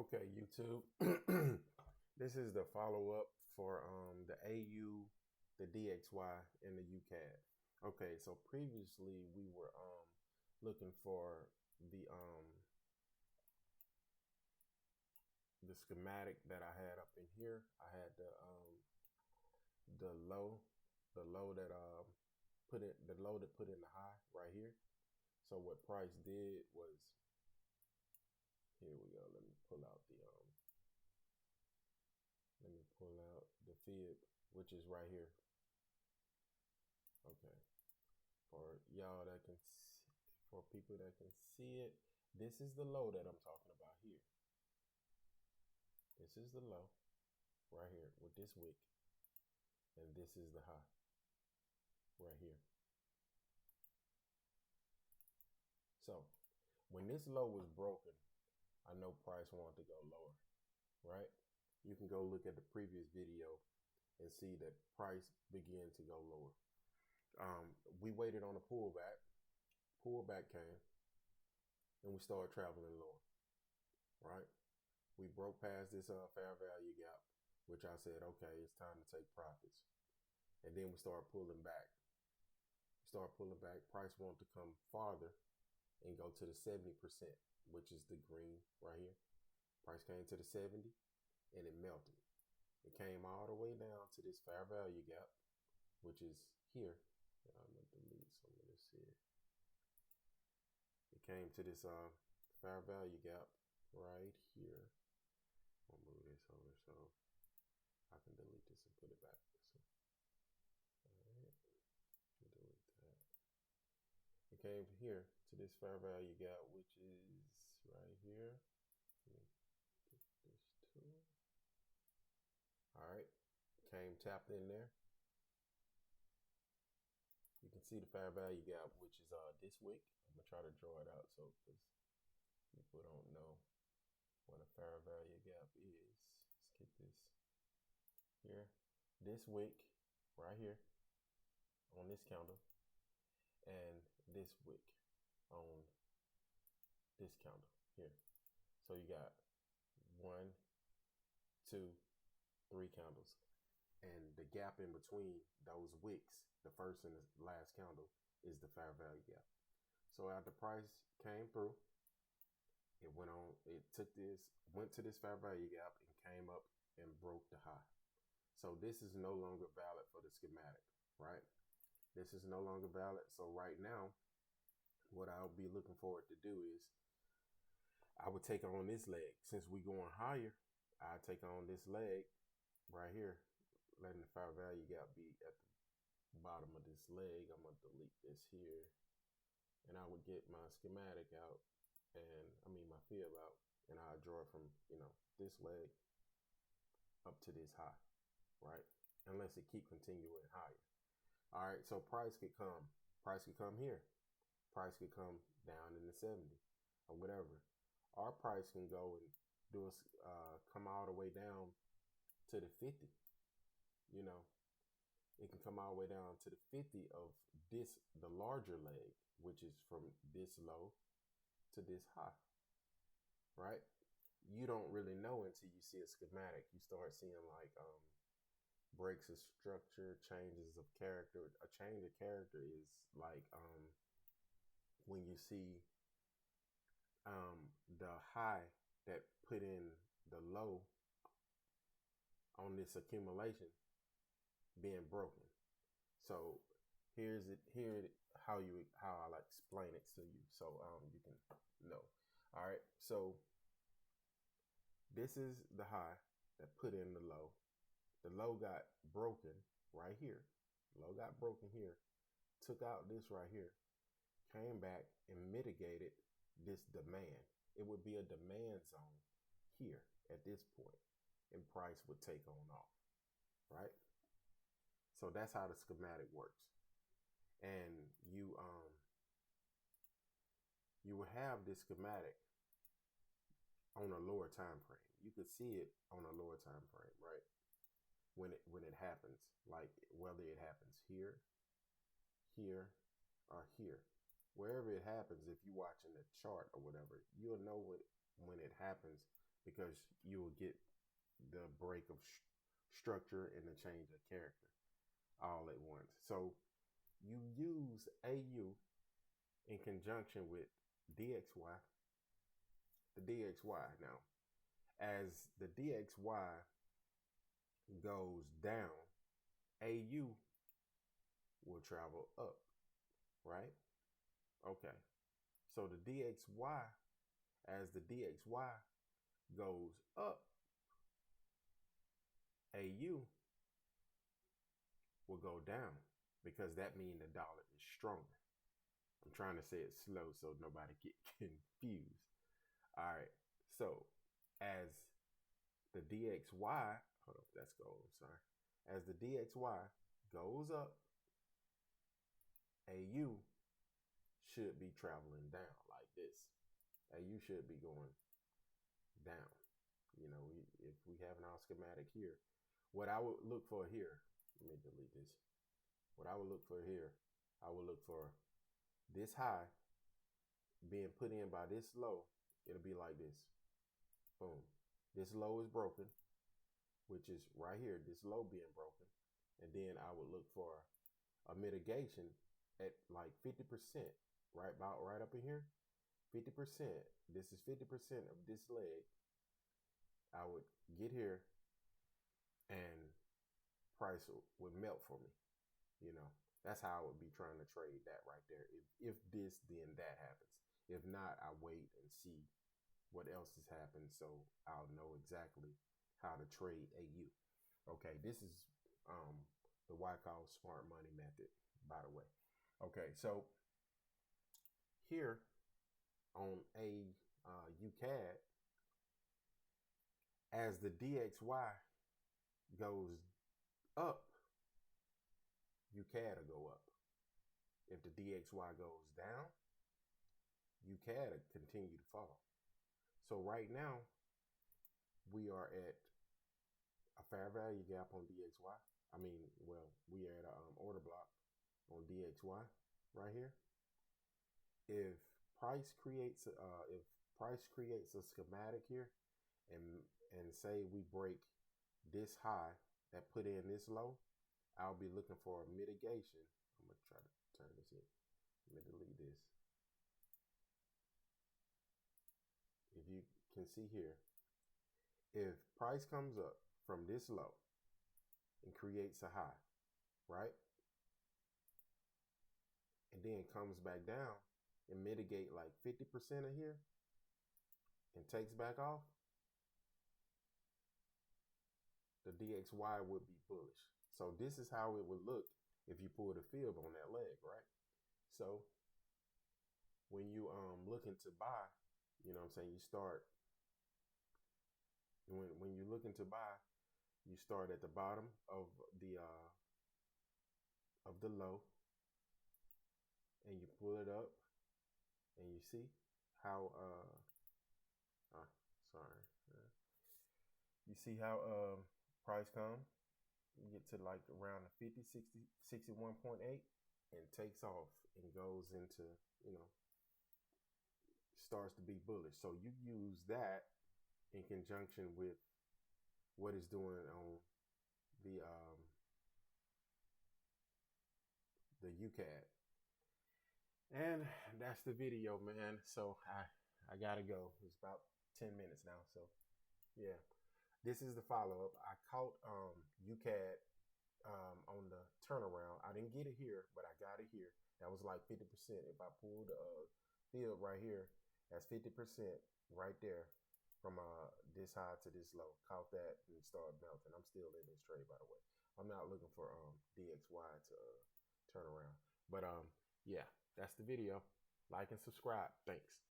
Okay, YouTube. This is the follow-up for the AU, the DXY, and the UCAD. Okay, so previously we were looking for the schematic that I had up in here. I had the low, the low that put in the high right here. So what price did was, here we go. Let me pull out the fib, which is right here. Okay, for y'all that can see, for people that can see it, this is the low that I'm talking about here. This is the low right here with this wick, and this is the high right here. So when this low was broken, I know price wanted to go lower, right? You can go look at the previous video and see that price began to go lower. We waited on a pullback. Pullback came, and we started traveling lower, right? We broke past this fair value gap, which I said, okay, it's time to take profits. And then we started pulling back. Price wanted to come farther and go to the 70%, which is the green right here. Price came to the 70 and it melted. It came all the way down to this fair value gap, which is here. I'm going to delete some of this here. It came to this fair value gap right here. I'll move this over so I can delete this and put it back. So, all right, delete that. It came here to this fair value gap, which is right here. Let me get this tool. All right, came tapped in there. You can see the fair value gap, which is this wick. I'm gonna try to draw it out so because people don't know what a fair value gap is. Let's get this here. This wick right here on this candle, and this wick on this candle here. So you got 1, 2, 3 candles, and the gap in between those wicks, the first and the last candle, is the fair value gap. So after price came through, it went to this fair value gap and came up and broke the high. So this is no longer valid for the schematic, right? This is no longer valid. So right now, what I'll be looking forward to do is I would take on this leg. Since we going higher, I take on this leg right here, letting the fair value gap be at the bottom of this leg. I'm gonna delete this here, and I would get my schematic out, and my fib out, and I'll draw it from this leg up to this high, right? Unless it keep continuing higher. All right, so price could come here, price could come down in the 70 or whatever. Our price can go and do us come all the way down to the 50. It can come all the way down to the 50 of the larger leg, which is from this low to this high, right? You don't really know until you see a schematic. You start seeing like breaks of structure, changes of character. A change of character is like when you see the high that put in the low on this accumulation being broken. So here how I like explain it to you so you can know. All right, so this is the high that put in the low. The low got broken right here. Low got broken here, took out this right here, came back and mitigated this demand. It would be a demand zone here at this point, and price would take on off, right? So that's how the schematic works. And you will have this schematic on a lower time frame. You could see it on a lower time frame, right? When it happens, like whether it happens here, here, or here, wherever it happens. If you're watching the chart or whatever, you'll know when it happens because you will get the break of structure and the change of character all at once. So you use AU in conjunction with DXY, the DXY. Now, as the DXY goes down, AU will travel up, right? Okay. So the DXY, as the DXY goes up, AU will go down because that means the dollar is stronger. I'm trying to say it slow so nobody get confused. All right. So as the DXY, hold on, that's gold, I'm sorry. As the DXY goes up, AU should be traveling down like this. AU should be going down. You know, if we have an our schematic here, what I would look for here, let me delete this. What I would look for here, I would look for this high being put in by this low. It'll be like this. Boom. This low is broken, which is right here, this low being broken. And then I would look for a mitigation at like 50%, right about right up in here. 50%. This is 50% of this leg. I would get here and price would melt for me. You know, that's how I would be trying to trade that right there. If this, then that happens. If not, I wait and see what else has happened so I'll know exactly how to trade AU. Okay, this is the Wyckoff smart money method, by the way. Okay, so here on a UCAD, as the DXY goes up, UCAD will go up. If the DXY goes down, UCAD will continue to fall. So right now, we are at a fair value gap on DXY. I mean, well, we are at an order block on DXY right here. If price creates a schematic here, and say we break this high that put in this low, I'll be looking for a mitigation. I'm gonna try to turn this in. Let me delete this. If you can see here, if price comes up from this low and creates a high, right? And then comes back down and mitigate like 50% of here and takes back off, the DXY would be bullish. So this is how it would look if you pull the fib on that leg, right? So when you looking to buy, you know what I'm saying, you start when you're looking to buy, you start at the bottom of the low and you pull it up and you see how you see how price come, you get to like around the 50, 60, 61.8 and takes off and goes into, you know, starts to be bullish. So you use that in conjunction with what it's doing on the UCAD. And that's the video, man. So I gotta go. It's about 10 minutes now. So yeah, this is the follow-up. I caught UCAD on the turnaround. I didn't get it here, but I got it here. That was like 50%. If I pulled field right here, that's 50% right there from this high to this low. Caught that and started melting. I'm still in this trade, by the way. I'm not looking for DXY to turn around. But yeah, that's the video. Like and subscribe. Thanks.